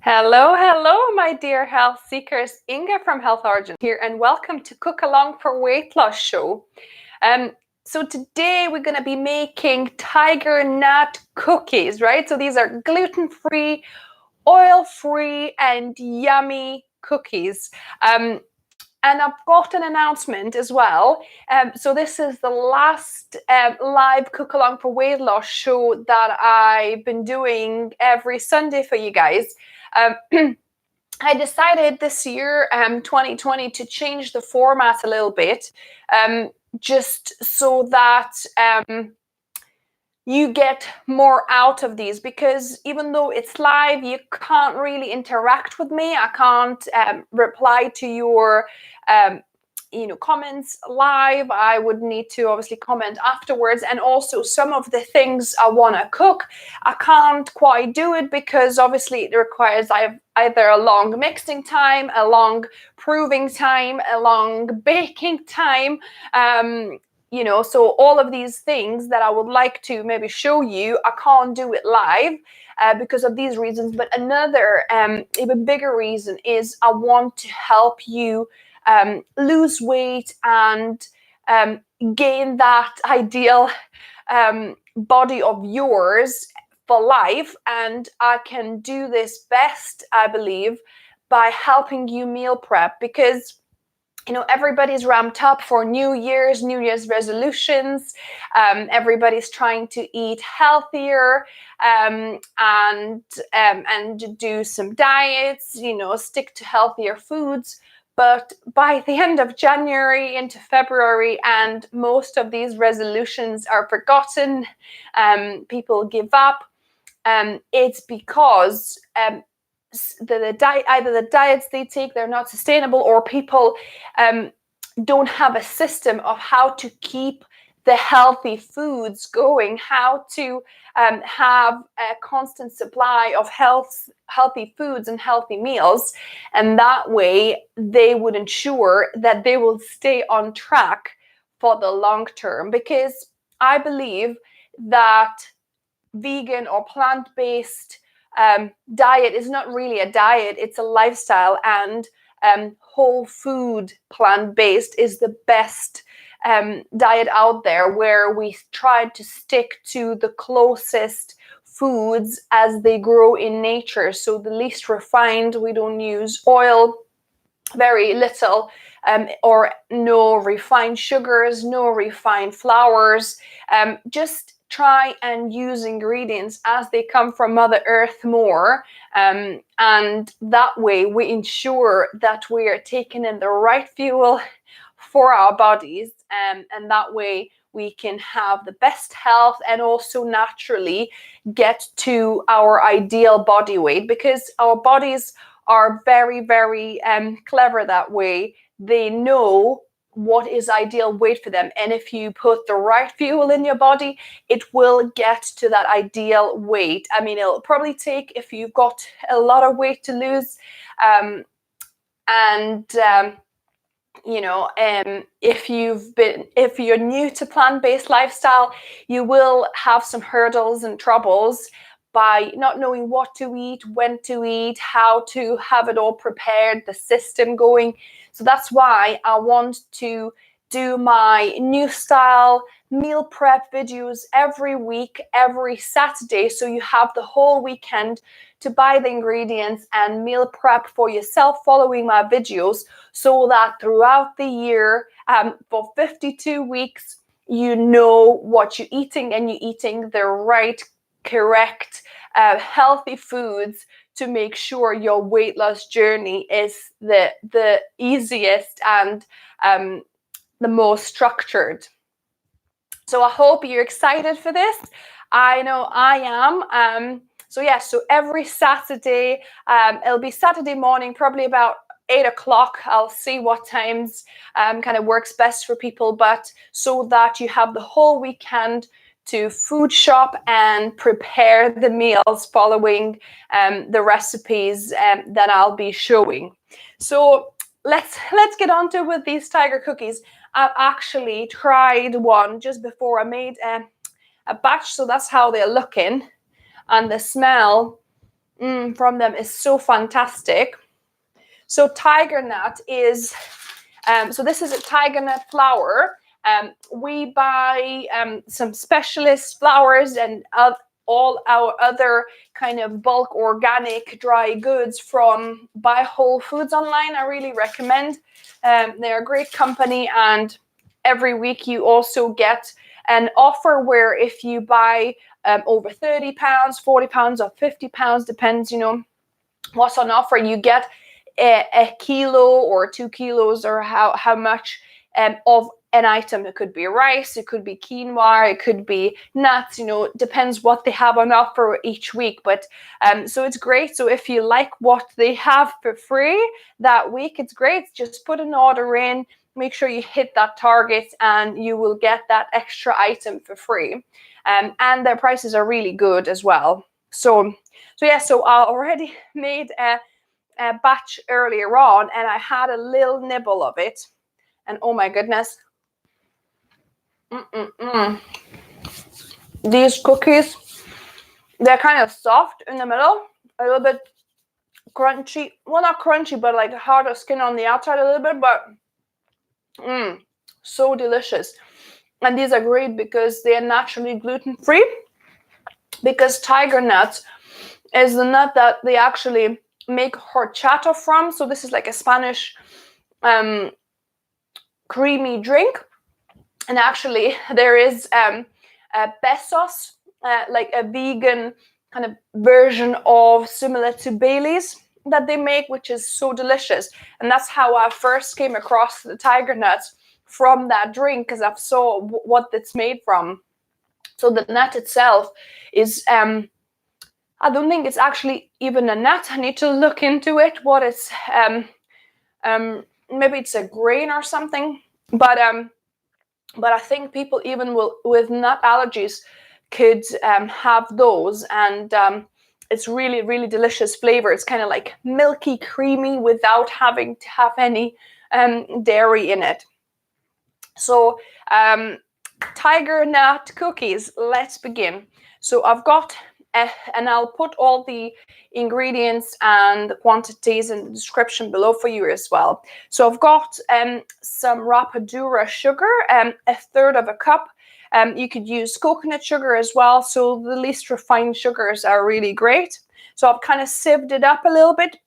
Hello, hello, my dear health seekers. Inga from Health Origin here, and welcome to Cook Along for Weight Loss show. So today we're going to be making tiger nut cookies, right? So these are gluten-free, oil-free, and yummy cookies. And I've got an announcement as well. So this is the last live Cook Along for Weight Loss show that I've been doing every Sunday for you guys. I decided this year, 2020, to change the format a little bit, just so that you get more out of these, because even though it's live, you can't really interact with me. I can't reply to your comments live. I would need to obviously comment afterwards, and also some of the things I want to cook, I can't quite do it because obviously it requires either a long mixing time, a long proving time, a long baking time. So all of these things that I would like to maybe show you, I can't do it live because of these reasons. But another even bigger reason is I want to help you lose weight and gain that ideal body of yours for life. And I can do this best, I believe, by helping you meal prep, because everybody's ramped up for New Year's resolutions. Everybody's trying to eat healthier and do some diets, stick to healthier foods. But by the end of January into February, and most of these resolutions are forgotten, people give up. It's because either the diets they take, they're not sustainable, or people don't have a system of how to keep the healthy foods going, how to have a constant supply of healthy foods and healthy meals. And that way they would ensure that they will stay on track for the long term, because I believe that vegan or plant-based diet is not really a diet, it's a lifestyle. And whole food plant-based is the best diet out there, where we try to stick to the closest foods as they grow in nature. So the least refined, we don't use oil, very little, or no refined sugars, no refined flours. Just try and use ingredients as they come from Mother Earth more, and that way we ensure that we are taking in the right fuel for our bodies, and that way we can have the best health and also naturally get to our ideal body weight, because our bodies are very, very clever that way. They know what is ideal weight for them, and if you put the right fuel in your body, it will get to that ideal weight. I mean, it'll probably take, if you've got a lot of weight to lose, if you're new to plant-based lifestyle, you will have some hurdles and troubles by not knowing what to eat, when to eat, how to have it all prepared, the system going. So that's why I want to do my new style meal prep videos every week, every Saturday. So you have the whole weekend to buy the ingredients and meal prep for yourself following my videos, so that throughout the year, for 52 weeks, you know what you're eating, and you're eating the right, correct, healthy foods to make sure your weight loss journey is the easiest and the most structured. So I hope you're excited for this. I know I am. So every Saturday, it'll be Saturday morning, probably about 8 o'clock. I'll see what times kind of works best for people, but so that you have the whole weekend to food shop and prepare the meals following the recipes that I'll be showing. So let's get on to with these tiger cookies. I've actually tried one just before I made a batch, so that's how they're looking, and the smell from them is so fantastic. So tiger nut is, so this is a tiger nut flour. We buy some specialist flours and all our other kind of bulk organic dry goods from Buy Whole Foods online. I really recommend. They're a great company, and every week you also get an offer where if you buy over £30, £40 or £50, depends, what's on offer, you get a kilo or 2 kilos or how much of an item. It could be rice, it could be quinoa, it could be nuts, depends what they have on offer each week. But so it's great. So if you like what they have for free that week, it's great. Just put an order in, make sure you hit that target, and you will get that extra item for free. And their prices are really good as well. So I already made a batch earlier on, and I had a little nibble of it, and oh my goodness, these cookies, they're kind of soft in the middle, a little bit crunchy, well, not crunchy, but like harder skin on the outside a little bit, but so delicious. And these are great because they are naturally gluten-free, because tiger nut is the nut that they actually make horchata from. So this is like a Spanish creamy drink, and actually there is besos, like a vegan kind of version of similar to Bailey's that they make, which is so delicious. And that's how I first came across the tiger nuts, from that drink, because I saw what it's made from. So the nut itself is I don't think it's actually even a nut. I need to look into it, what it's maybe it's a grain or something, but I think people even with nut allergies could have those, and it's really, really delicious flavor. It's kind of like milky, creamy without having to have any dairy in it. So tiger nut cookies, let's begin. So I've got and I'll put all the ingredients and the quantities in the description below for you as well. So I've got some rapadura sugar, a third of a cup. You could use coconut sugar as well. So the least refined sugars are really great. So I've kind of sieved it up a little bit,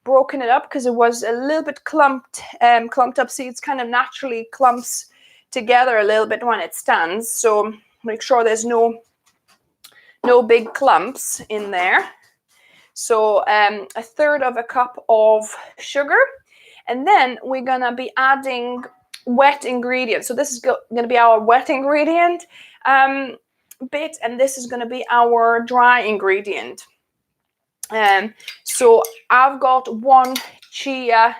broken it up because it was a little bit clumped up. See, it's kind of naturally clumps together a little bit when it stands. So make sure there's no big clumps in there. So a third of a cup of sugar, and then we're gonna be adding wet ingredients. So this is gonna be our wet ingredient bit, and this is gonna be our dry ingredient. So I've got 1 chia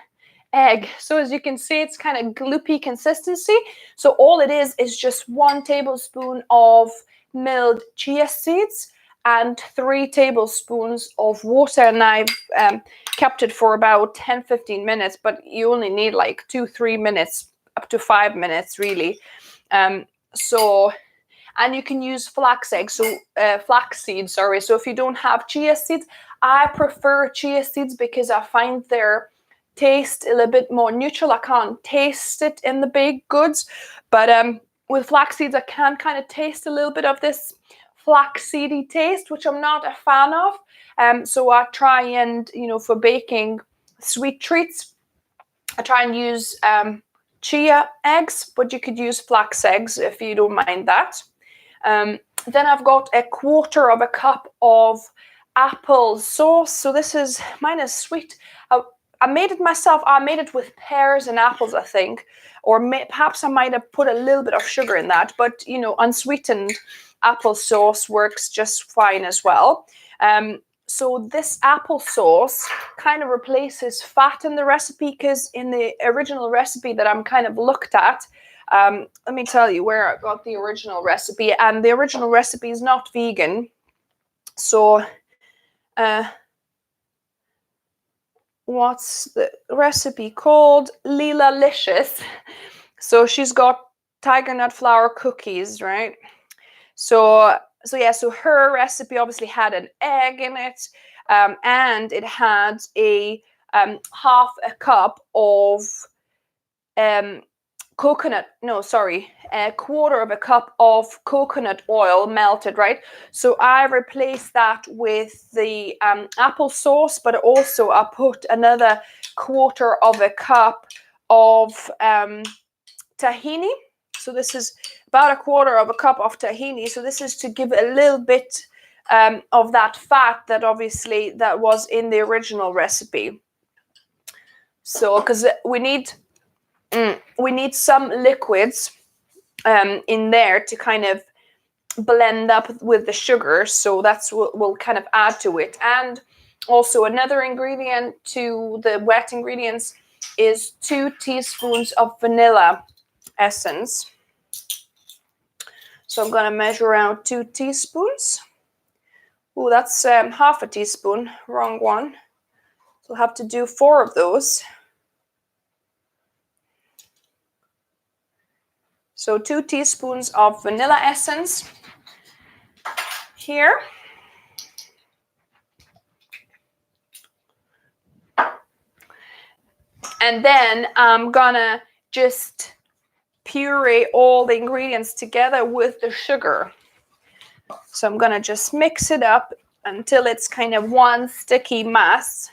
egg. So as you can see, it's kind of gloopy consistency. So all it is just 1 tablespoon of milled chia seeds and 3 tablespoons of water, and I've kept it for about 10-15 minutes, but you only need like 2-3 minutes, up to 5 minutes really. And you can use flax seeds, sorry. So if you don't have chia seeds, I prefer chia seeds because I find their taste a little bit more neutral. I can't taste it in the baked goods, but with flax seeds I can kind of taste a little bit of this flaxseedy taste, which I'm not a fan of. So I try and, for baking sweet treats, I try and use chia eggs, but you could use flax eggs if you don't mind that. Then I've got a quarter of a cup of apple sauce. So mine is sweet. I made it myself. I made it with pears and apples, I think, or perhaps I might have put a little bit of sugar in that, but unsweetened apple sauce works just fine as well. So this apple sauce kind of replaces fat in the recipe, because in the original recipe that I'm kind of looked at, let me tell you where I got the original recipe, and the original recipe is not vegan. So what's the recipe called? Leela-licious. So she's got tiger nut flour cookies, right? So So yeah, so her recipe obviously had an egg in it, and it had a half a cup of coconut, no, sorry, a quarter of a cup of coconut oil melted, right? So I replaced that with the apple sauce, but also I put another quarter of a cup of tahini. So this is about a quarter of a cup of tahini. So this is to give a little bit of that fat that obviously that was in the original recipe. So because we need some liquids in there to kind of blend up with the sugar. So that's what we'll kind of add to it. And also another ingredient to the wet ingredients is 2 teaspoons of vanilla essence. So I'm going to measure out 2 teaspoons. Oh, that's half a teaspoon, wrong one. So I'll have to do 4 of those. So 2 teaspoons of vanilla essence here. And then I'm gonna just puree all the ingredients together with the sugar. So I'm gonna just mix it up until it's kind of one sticky mass.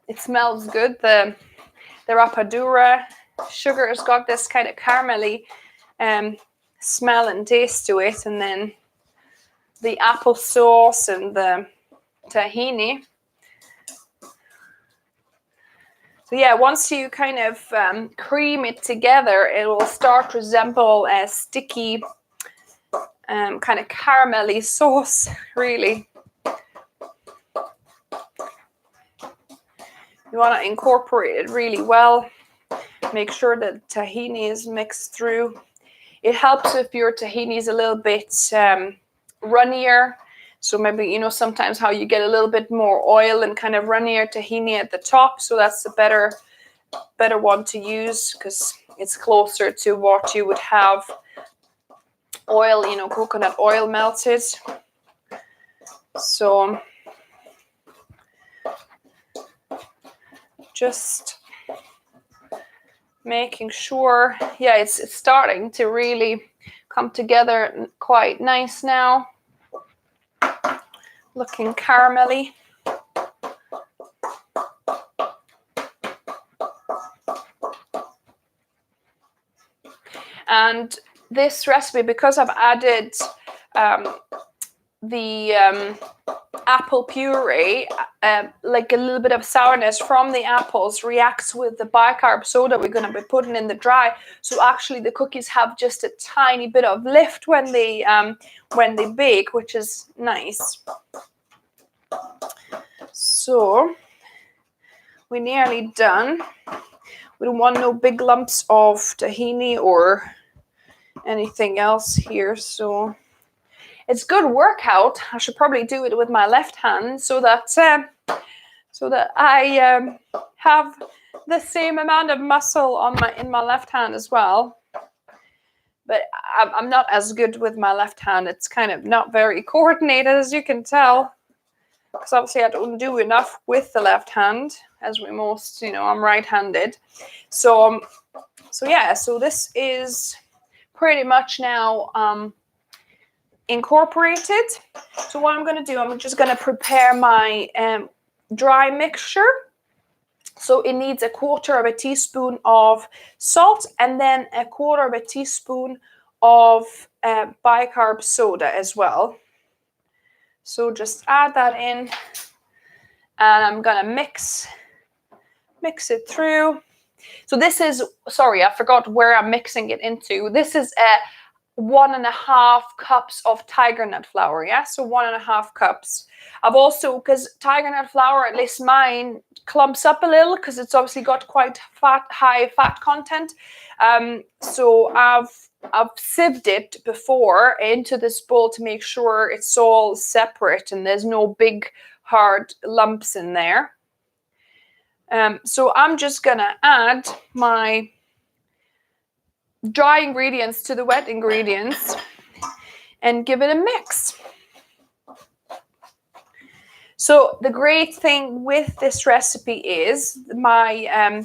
It smells good. The rapadura sugar has got this kind of caramelly smell and taste to it, and then the apple sauce and the tahini. So yeah, once you kind of cream it together, it will start to resemble a sticky kind of caramelly sauce, really. You want to incorporate it really well. Make sure that tahini is mixed through. It helps if your tahini is a little bit runnier. So maybe, you know, sometimes how you get a little bit more oil and kind of runnier tahini at the top. So that's the better one to use because it's closer to what you would have oil, you know, coconut oil melted. So just making sure, yeah, it's starting to really come together quite nice now. Looking caramelly. And this recipe, because I've added the apple puree, like a little bit of sourness from the apples reacts with the bicarb soda we're going to be putting in the dry. So actually the cookies have just a tiny bit of lift when they bake, which is nice. So we're nearly done. We don't want no big lumps of tahini or anything else here. So it's good workout. I should probably do it with my left hand so that I have the same amount of muscle in my left hand as well. But I'm not as good with my left hand. It's kind of not very coordinated, as you can tell, because obviously I don't do enough with the left hand, as we most, you know, I'm right-handed. So yeah, so this is pretty much now incorporated. So what I'm going to do, I'm just going to prepare my dry mixture. So it needs a quarter of a teaspoon of salt and then a quarter of a teaspoon of bicarb soda as well. So just add that in, and I'm going to mix it through. So this is, sorry, I forgot where I'm mixing it into. This is 1.5 cups of tiger nut flour. Yeah, so 1.5 cups. I've also, because tiger nut flour, at least mine, clumps up a little because it's obviously got quite high fat content. So I've sieved it before into this bowl to make sure it's all separate and there's no big hard lumps in there. So I'm just gonna add my dry ingredients to the wet ingredients and give it a mix. So the great thing with this recipe is, my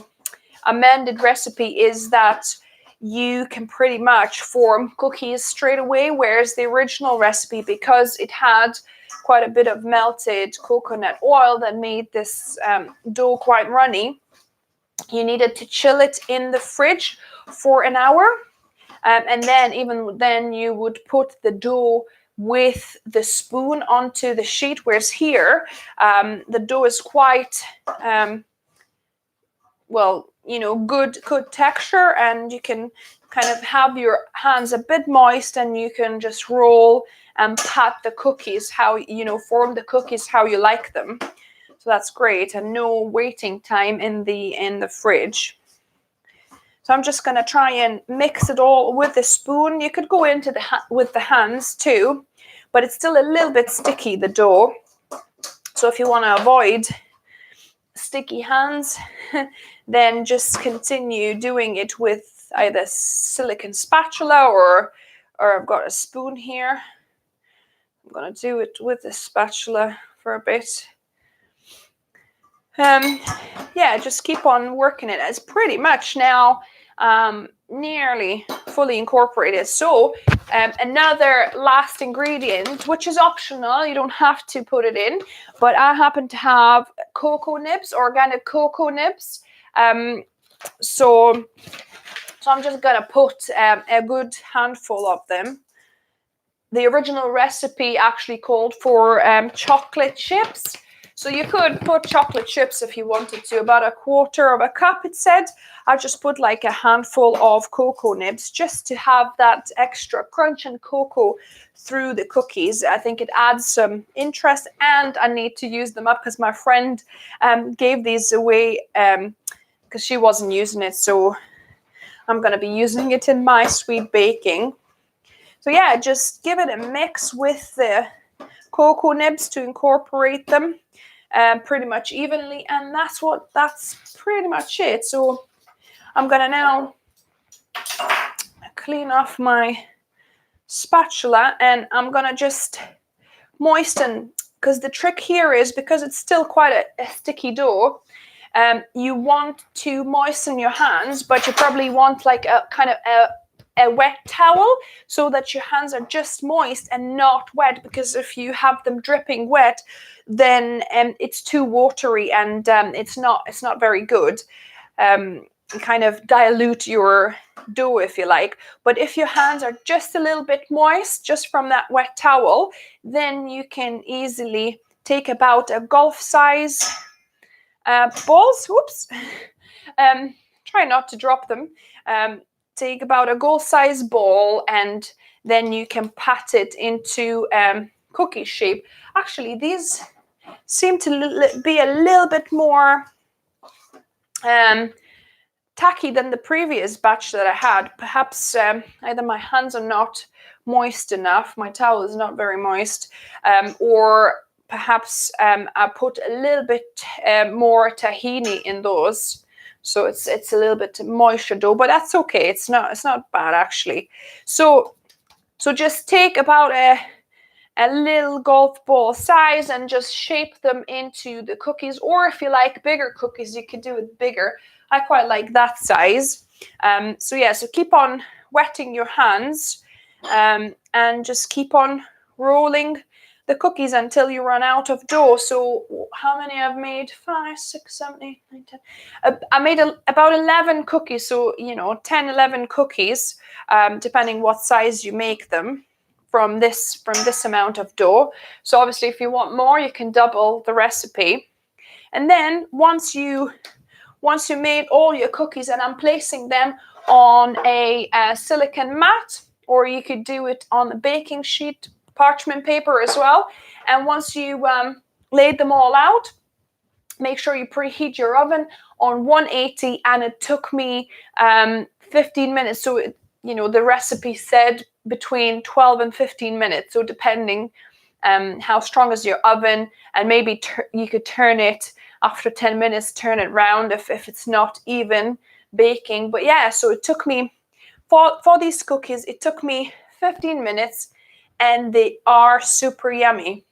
amended recipe is that you can pretty much form cookies straight away, whereas the original recipe, because it had quite a bit of melted coconut oil that made this dough quite runny, you needed to chill it in the fridge for an hour. And then even then you would put the dough with the spoon onto the sheet, whereas here the dough is quite well, you know, good texture, and you can kind of have your hands a bit moist and you can just roll and pat the cookies how, you know, form the cookies how you like them. So that's great, and no waiting time in the fridge. So I'm just going to try and mix it all with the spoon. You could go into with the hands too, but it's still a little bit sticky, the dough. So if you want to avoid sticky hands, then just continue doing it with either silicone spatula or I've got a spoon here. I'm going to do it with the spatula for a bit. Yeah, just keep on working it. It's pretty much now nearly fully incorporated. So another last ingredient, which is optional, you don't have to put it in, but I happen to have cocoa nibs, organic cocoa nibs. So I'm just gonna put a good handful of them. The original recipe actually called for chocolate chips. So you could put chocolate chips if you wanted to, about 1/4 cup it said. I just put like a handful of cocoa nibs just to have that extra crunch and cocoa through the cookies. I think it adds some interest, and I need to use them up because my friend gave these away because she wasn't using it. So I'm going to be using it in my sweet baking. So yeah, just give it a mix with the cocoa nibs to incorporate them pretty much evenly, and that's pretty much it. So I'm gonna now clean off my spatula and I'm gonna just moisten, because the trick here is, because it's still quite a sticky dough, you want to moisten your hands, but you probably want like a kind of a wet towel so that your hands are just moist and not wet, because if you have them dripping wet, then it's too watery and it's not very good. Kind of dilute your dough if you like. But if your hands are just a little bit moist just from that wet towel, then you can easily take about a golf size balls. Whoops. Try not to drop them. Take about a golf size ball, and then you can pat it into cookie shape. Actually, these seem to be a little bit more tacky than the previous batch that I had. Perhaps either my hands are not moist enough, my towel is not very moist, or perhaps I put a little bit more tahini in those. So it's a little bit moisture dough, but that's okay. It's not bad actually. So just take about a little golf ball size and just shape them into the cookies. Or if you like bigger cookies, you could do it bigger. I quite like that size. So yeah, so keep on wetting your hands and just keep on rolling the cookies until you run out of dough. So how many I've made? 5, 6, 7, 8, 9, 10. I made about 11 cookies. So, 10, 11 cookies, depending what size you make them from this amount of dough. So obviously if you want more, you can double the recipe. And then once you made all your cookies, and I'm placing them on a silicone mat, or you could do it on the baking sheet, parchment paper as well. And once you laid them all out, make sure you preheat your oven on 180, and it took me 15 minutes. So the recipe said between 12 and 15 minutes, so depending how strong is your oven, and maybe you could turn it after 10 minutes, turn it round if it's not even baking. But yeah, so it took me for these cookies, it took me 15 minutes, and they are super yummy.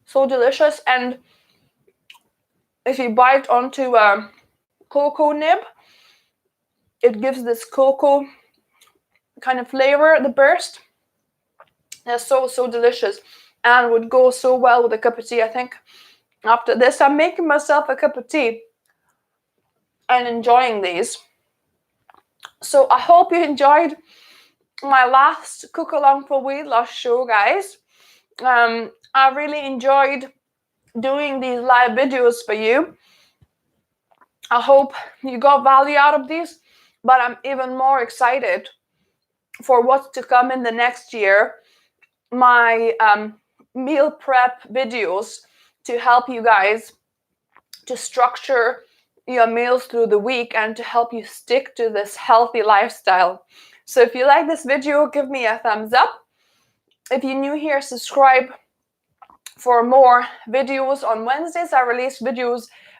So delicious. And if you bite onto a cocoa nib, it gives this cocoa kind of flavor, the burst. They're so delicious, and would go so well with a cup of tea. I think after this, I'm making myself a cup of tea and enjoying these. So I hope you enjoyed my last cook along for weight loss show, guys. I really enjoyed doing these live videos for you. I hope you got value out of these, but I'm even more excited for what's to come in the next year. My meal prep videos to help you guys to structure your meals through the week and to help you stick to this healthy lifestyle. So if you like this video, give me a thumbs up. If you're new here, subscribe for more videos on Wednesdays. I release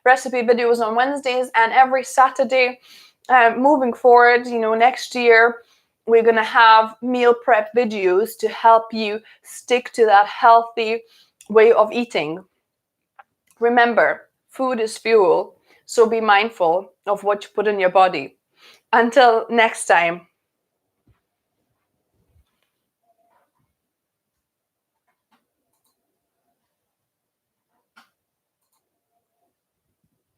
recipe videos on Wednesdays, and every Saturday moving forward, next year, we're going to have meal prep videos to help you stick to that healthy way of eating. Remember, food is fuel, so be mindful of what you put in your body. Until next time.